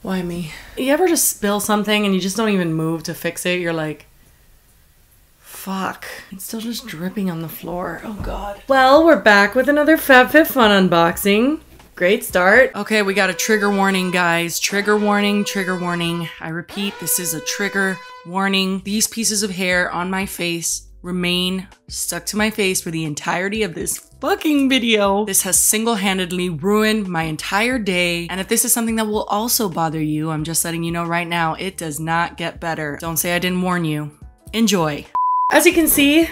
Why me? You ever just spill something and you just don't even move to fix it? You're like, fuck. It's still just dripping on the floor. Oh God. Well, we're back with another FabFitFun unboxing. Great start. Okay, we got a trigger warning, guys. Trigger warning, trigger warning. I repeat, this is a trigger warning. These pieces of hair on my face remain stuck to my face for the entirety of this fucking video. This has single-handedly ruined my entire day. And if this is something that will also bother you, I'm just letting you know right now, it does not get better. Don't say I didn't warn you. Enjoy. As you can see,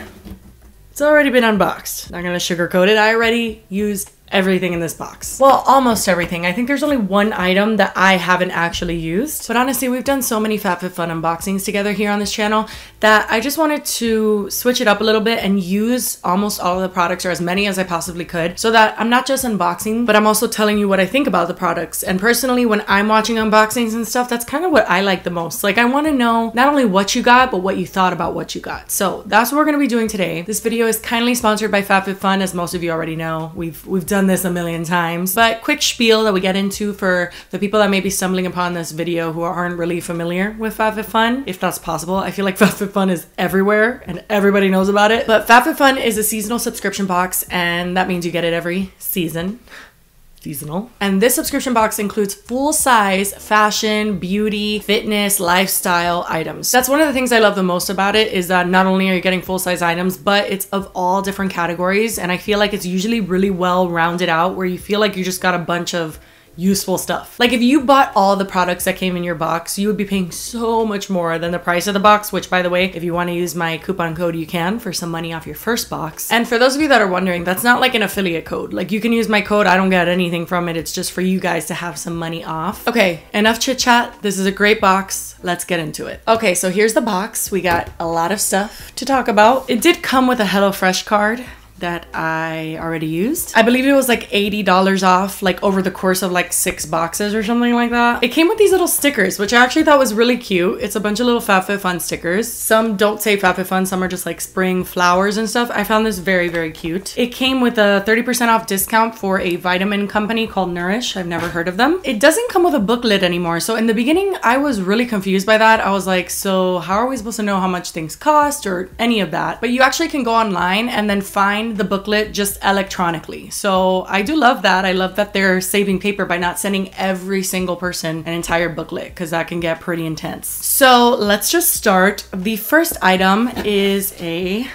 it's already been unboxed. Not gonna sugarcoat it. I already used everything in this box. Well, almost everything. I think there's only one item that I haven't actually used. But honestly, we've done so many FabFitFun unboxings together here on this channel that I just wanted to switch it up a little bit and use almost all of the products, or as many as I possibly could, so that I'm not just unboxing, but I'm also telling you what I think about the products. And personally, when I'm watching unboxings and stuff, that's kind of what I like the most. Like, I want to know not only what you got, but what you thought about what you got. So that's what we're going to be doing today. This video is kindly sponsored by FabFitFun, as most of you already know. We've done this a million times, but quick spiel that we get into for the people that may be stumbling upon this video who aren't really familiar with FabFitFun, if that's possible. I feel like FabFitFun is everywhere and everybody knows about it, but FabFitFun is a seasonal subscription box, and that means you get it every season. Seasonal. And this subscription box includes full-size fashion, beauty, fitness, lifestyle items. That's one of the things I love the most about it, is that not only are you getting full-size items, but it's of all different categories. And I feel like it's usually really well rounded out, where you feel like you just got a bunch of useful stuff. Like, if you bought all the products that came in your box, you would be paying so much more than the price of the box, which, by the way, if you want to use my coupon code, you can, for some money off your first box. And for those of you that are wondering, that's not like an affiliate code. Like, you can use my code. I don't get anything from it. It's just for you guys to have some money off. Okay, enough chit chat. This is a great box. Let's get into it. Okay, so here's the box. We got a lot of stuff to talk about. It did come with a HelloFresh card that I already used. I believe it was like $80 off, like over the course of like 6 boxes or something like that. It came with these little stickers, which I actually thought was really cute. It's a bunch of little FabFitFun stickers. Some don't say FabFitFun, some are just like spring flowers and stuff. I found this very, very cute. It came with a 30% off discount for a vitamin company called Nourish. I've never heard of them. It doesn't come with a booklet anymore. So in the beginning, I was really confused by that. I was like, so how are we supposed to know how much things cost or any of that? But you actually can go online and then find the booklet just electronically. So I do love that. I love that they're saving paper by not sending every single person an entire booklet, because that can get pretty intense. So let's just start. The first item is a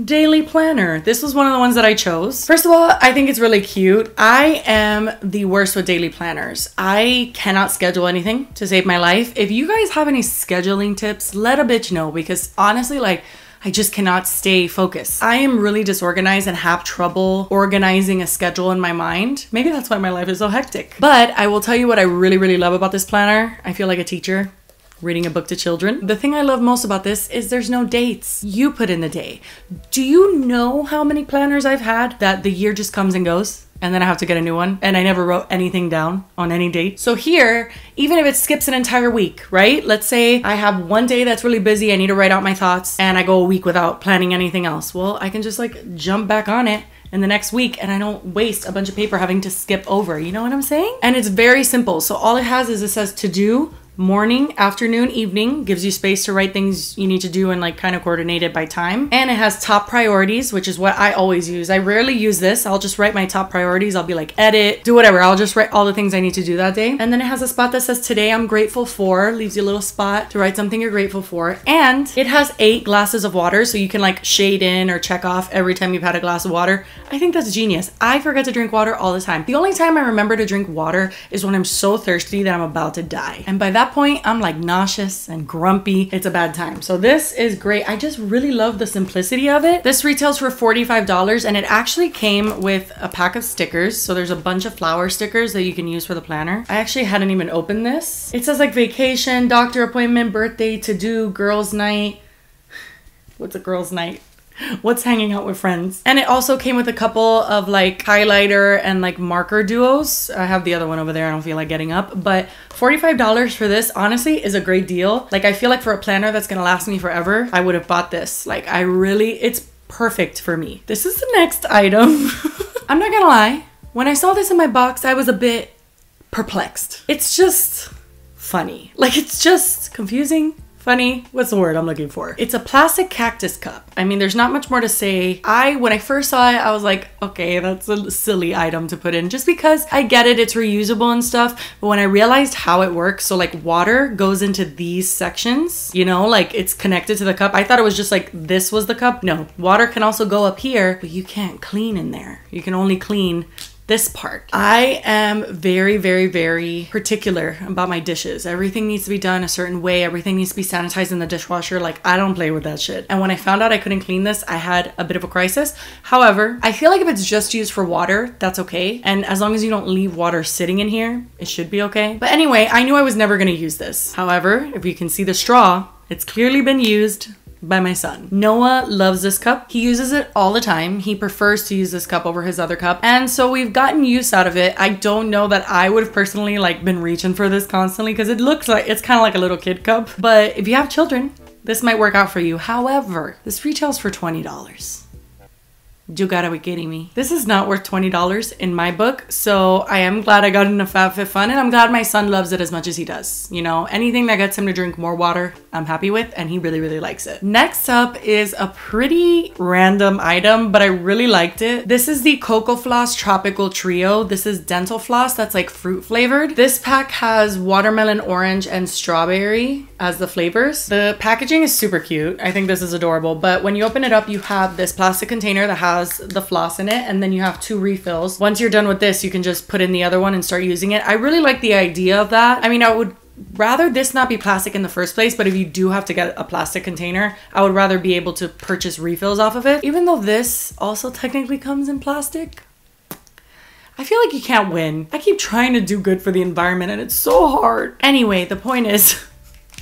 daily planner. This was one of the ones that I chose. First of all, I think it's really cute. I am the worst with daily planners. I cannot schedule anything to save my life. If you guys have any scheduling tips, let a bitch know, because honestly, like, I just cannot stay focused. I am really disorganized and have trouble organizing a schedule in my mind. Maybe that's why my life is so hectic. But I will tell you what I really, really love about this planner. I feel like a teacher reading a book to children. The thing I love most about this is there's no dates. You put in the day. Do you know how many planners I've had that the year just comes and goes, and then I have to get a new one, and I never wrote anything down on any date? So here, even if it skips an entire week, right? Let's say I have one day that's really busy, I need to write out my thoughts, and I go a week without planning anything else. Well, I can just like jump back on it in the next week, and I don't waste a bunch of paper having to skip over. You know what I'm saying? And it's very simple. So all it has is, it says to do, morning, afternoon, evening, gives you space to write things you need to do and like kind of coordinate it by time. And it has top priorities, which is what I always use. I rarely use this. I'll just write my top priorities. I'll be like, edit, do whatever. I'll just write all the things I need to do that day. And then it has a spot that says today I'm grateful for, leaves you a little spot to write something you're grateful for. And it has 8 glasses of water, so you can like shade in or check off every time you've had a glass of water. I think that's genius. I forget to drink water all the time. The only time I remember to drink water is when I'm so thirsty that I'm about to die. And by that point, I'm like nauseous and grumpy. It's a bad time. So this is great. I just really love the simplicity of it. This retails for $45, and it actually came with a pack of stickers. So there's a bunch of flower stickers that you can use for the planner. I actually hadn't even opened this. It says like vacation, doctor appointment, birthday, to do, girls' night. What's a girls' night? What's hanging out with friends? And it also came with a couple of like highlighter and like marker duos. I have the other one over there. I don't feel like getting up, but $45 for this honestly is a great deal. Like, I feel like for a planner that's gonna last me forever, I would have bought this. Like, it's perfect for me. This is the next item. I'm not gonna lie. When I saw this in my box, I was a bit perplexed. It's just funny. Like, it's just confusing. Funny, what's the word I'm looking for? It's a plastic cactus cup. I mean, there's not much more to say. When I first saw it, I was like, okay, that's a silly item to put in just because I get it, it's reusable and stuff. But when I realized how it works, so like water goes into these sections, you know, like it's connected to the cup. I thought it was just like this was the cup. No, water can also go up here, but you can't clean in there. You can only clean this part. I am very, very, very particular about my dishes. Everything needs to be done a certain way. Everything needs to be sanitized in the dishwasher. Like, I don't play with that shit. And when I found out I couldn't clean this, I had a bit of a crisis. However, I feel like if it's just used for water, that's okay. And as long as you don't leave water sitting in here, it should be okay. But anyway, I knew I was never gonna use this. However, if you can see the straw, it's clearly been used by my son. Noah loves this cup. He uses it all the time. He prefers to use this cup over his other cup. And so we've gotten use out of it. I don't know that I would have personally like been reaching for this constantly because it looks like it's kind of like a little kid cup. But if you have children, this might work out for you. However, this retails for $20. You gotta be kidding me. This is not worth $20 in my book. So I am glad I got into FabFitFun and I'm glad my son loves it as much as he does. You know, anything that gets him to drink more water, I'm happy with, and he really, really likes it. Next up is a pretty random item, but I really liked it. This is the Cocoa Floss Tropical Trio. This is dental floss that's like fruit flavored. This pack has watermelon, orange, and strawberry as the flavors. The packaging is super cute. I think this is adorable, but when you open it up, you have this plastic container that has the floss in it, and then you have 2 refills. Once you're done with this, you can just put in the other one and start using it. I really like the idea of that. I mean, I would rather this not be plastic in the first place, but if you do have to get a plastic container, I would rather be able to purchase refills off of it. Even though this also technically comes in plastic, I feel like you can't win. I keep trying to do good for the environment and it's so hard. Anyway, the point is,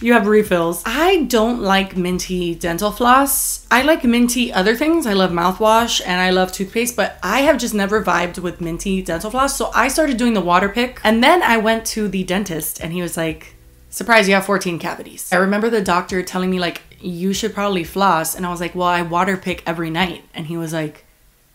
you have refills. I don't like minty dental floss. I like minty other things. I love mouthwash and I love toothpaste, but I have just never vibed with minty dental floss. So I started doing the water pick, and then I went to the dentist and he was like, surprise, you have 14 cavities. I remember the doctor telling me like, you should probably floss. And I was like, well, I water pick every night. And he was like,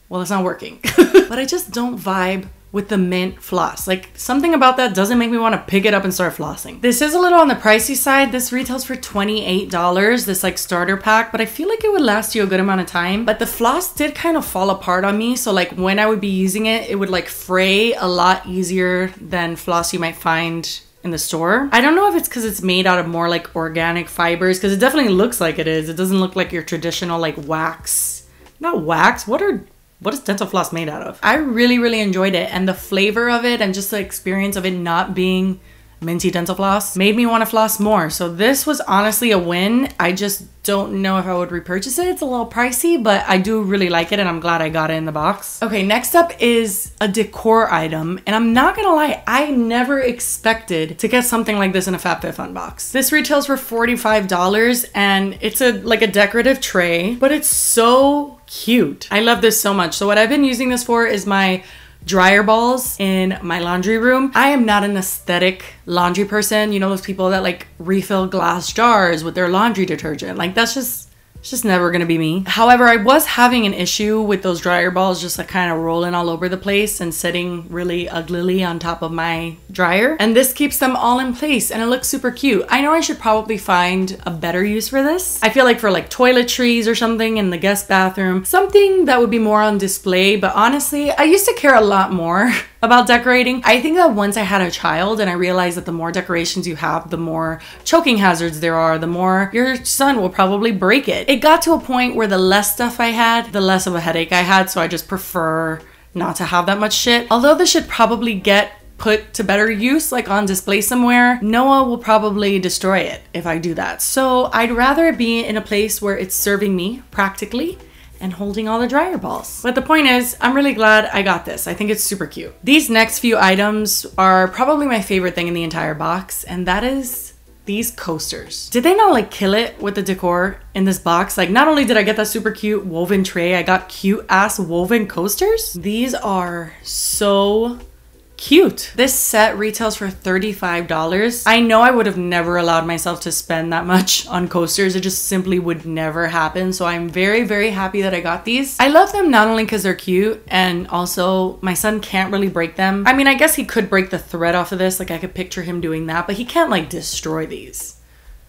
well, it's not working. But I just don't vibe with the mint floss. Like, something about that doesn't make me want to pick it up and start flossing. This is a little on the pricey side. This retails for $28, this like starter pack, but I feel like it would last you a good amount of time. But the floss did kind of fall apart on me. So like when I would be using it, it would like fray a lot easier than floss you might find in the store. I don't know if it's because it's made out of more like organic fibers, because it definitely looks like it is. It doesn't look like your traditional like wax. Not wax, what is dental floss made out of? I really, really enjoyed it, and the flavor of it and just the experience of it not being minty dental floss made me want to floss more. So this was honestly a win. I just don't know if I would repurchase it. It's a little pricey, but I do really like it and I'm glad I got it in the box. Okay, next up is a decor item, and I'm not gonna lie, I never expected to get something like this in a FabFitFun box. This retails for $45 and it's like a decorative tray, but it's so cute. I love this so much. So what I've been using this for is my dryer balls in my laundry room. I am not an aesthetic laundry person. You know, those people that like refill glass jars with their laundry detergent. Like it's just never gonna be me. However, I was having an issue with those dryer balls just like kind of rolling all over the place and sitting really uglily on top of my dryer. And this keeps them all in place and it looks super cute. I know I should probably find a better use for this. I feel like for like toiletries or something in the guest bathroom, something that would be more on display. But honestly, I used to care a lot more about decorating. I think that once I had a child and I realized that the more decorations you have, the more choking hazards there are, the more your son will probably break it. It got to a point where the less stuff I had, the less of a headache I had, so I just prefer not to have that much shit. Although this should probably get put to better use, like on display somewhere, Noah will probably destroy it if I do that. So I'd rather it be in a place where it's serving me practically and holding all the dryer balls. But the point is, I'm really glad I got this. I think it's super cute. These next few items are probably my favorite thing in the entire box, and that is these coasters. Did they not like kill it with the decor in this box? Like, not only did I get that super cute woven tray, I got cute ass woven coasters. These are so cute. This set retails for $35. I know I would have never allowed myself to spend that much on coasters. It just simply would never happen. So I'm very, very happy that I got these. I love them not only because they're cute, and also my son can't really break them. I mean, I guess he could break the thread off of this. Like I could picture him doing that, but he can't like destroy these.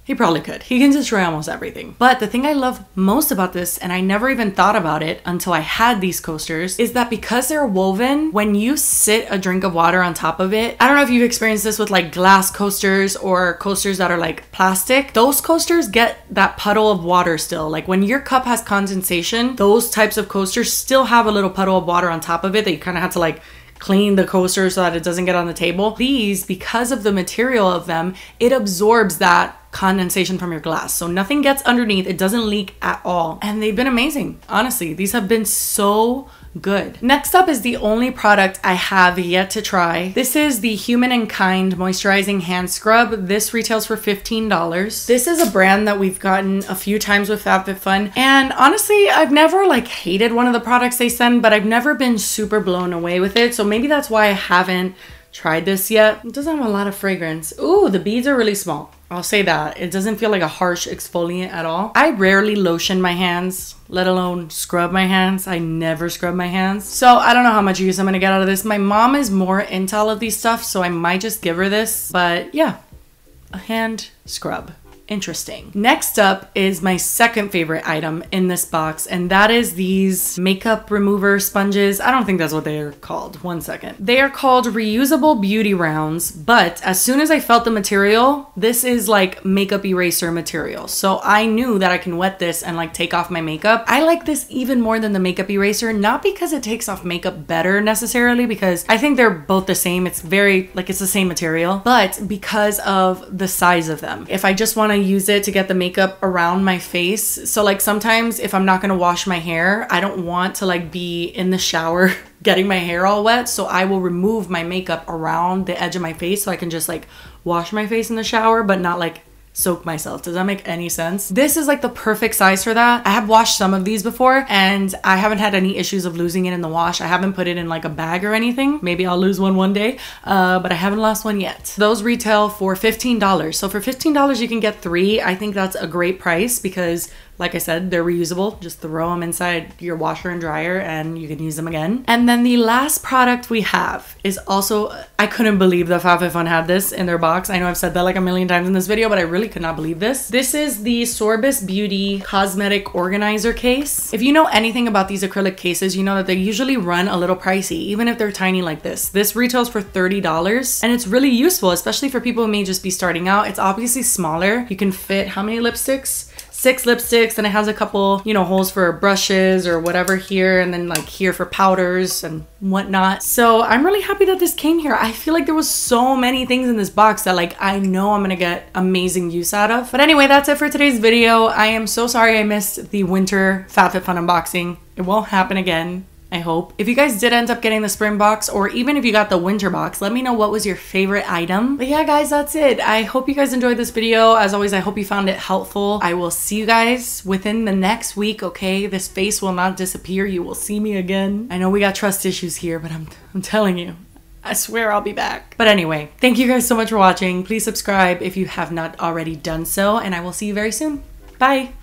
He probably could. He can destroy almost everything. But the thing I love most about this, and I never even thought about it until I had these coasters, is that because they're woven, when you sit a drink of water on top of it, I don't know if you've experienced this with like glass coasters or coasters that are like plastic, those coasters get that puddle of water still. Like when your cup has condensation, those types of coasters still have a little puddle of water on top of it that you kind of have to like clean the coaster so that it doesn't get on the table. These, because of the material of them, it absorbs that condensation from your glass. So nothing gets underneath. It doesn't leak at all. And they've been amazing. Honestly, these have been so good. Next up is the only product I have yet to try. This is the Human & Kind Moisturizing Hand Scrub. This retails for $15. This is a brand that we've gotten a few times with FabFitFun. And honestly, I've never like hated one of the products they send, but I've never been super blown away with it. So maybe that's why I haven't tried this yet. It doesn't have a lot of fragrance. Ooh, the beads are really small. I'll say that. It doesn't feel like a harsh exfoliant at all. I rarely lotion my hands, let alone scrub my hands. I never scrub my hands. So I don't know how much use I'm gonna get out of this. My mom is more into all of these stuff, so I might just give her this. But yeah, a hand scrub. Interesting. Next up is my second favorite item in this box, and that is these makeup remover sponges. I don't think that's what they are called. One second. They are called reusable beauty rounds, but as soon as I felt the material, this is like makeup eraser material. So I knew that I can wet this and like take off my makeup. I like this even more than the makeup eraser, not because it takes off makeup better necessarily, because I think they're both the same. It's very like it's the same material, but because of the size of them. If I just want to use it to get the makeup around my face. So like sometimes if I'm not gonna wash my hair, I don't want to like be in the shower getting my hair all wet. So I will remove my makeup around the edge of my face so I can just like wash my face in the shower, but not like soak myself. Does that make any sense? This is like the perfect size for that. I have washed some of these before and I haven't had any issues of losing it in the wash. I haven't put it in like a bag or anything. Maybe I'll lose one day, but I haven't lost one yet. Those retail for $15. So for $15 you can get 3. I think that's a great price because like I said, they're reusable. Just throw them inside your washer and dryer and you can use them again. And then the last product we have is also, I couldn't believe that FabFitFun had this in their box. I know I've said that like a million times in this video, but I really could not believe this. This is the Sorbus Beauty Cosmetic Organizer Case. If you know anything about these acrylic cases, you know that they usually run a little pricey, even if they're tiny like this. This retails for $30 and it's really useful, especially for people who may just be starting out. It's obviously smaller. You can fit how many lipsticks? 6 lipsticks, and it has a couple, you know, holes for brushes or whatever here, and then like here for powders and whatnot. So I'm really happy that this came here. I feel like there was so many things in this box that like I know I'm gonna get amazing use out of. But anyway, that's it for today's video. I am so sorry I missed the winter FabFitFun unboxing. It won't happen again, I hope. If you guys did end up getting the spring box, or even if you got the winter box, let me know what was your favorite item. But yeah, guys, that's it. I hope you guys enjoyed this video. As always, I hope you found it helpful. I will see you guys within the next week, okay? This face will not disappear. You will see me again. I know we got trust issues here, but I'm telling you, I swear I'll be back. But anyway, thank you guys so much for watching. Please subscribe if you have not already done so, and I will see you very soon. Bye.